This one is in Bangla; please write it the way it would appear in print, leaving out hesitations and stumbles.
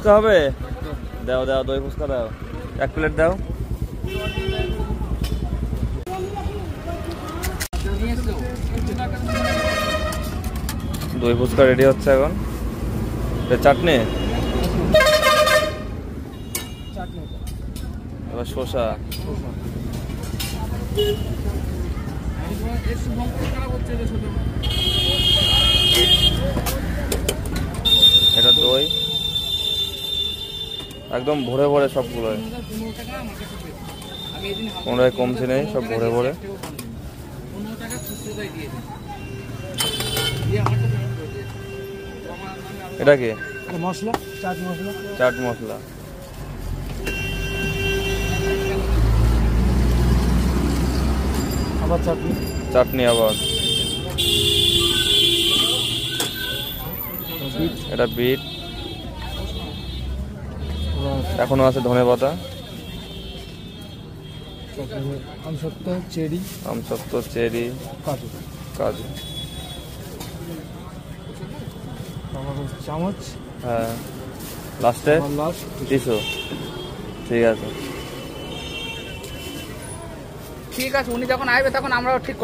ফুচকা হবে? দাও দাও, দই ফুচকা দাও, 1 প্লেট দাও। দই ফুচকা রেডি হচ্ছে এখন। চাটনি, এবার শসা। এটা দই একদম ভরে ভরে সবগুলো, কোনোটাই কমছে নেই, সব ভরে ভরে। এটা কি? মশলা, চাট মশলা। চাট মশলা, আবার চাটনি, চাটনি আবার। এটা বিট, এখনো আছে ধনে পাতা, আমসত্ত্ব, চেরি, আমসত্ত্ব, চেরি, কাজু। কাজু। চামচ, হ্যাঁ, লাস্টে টিস্যু। ঠিক আছে, ঠিক আছে, উনি যখন আসবে তখন আমরাও ঠিক করে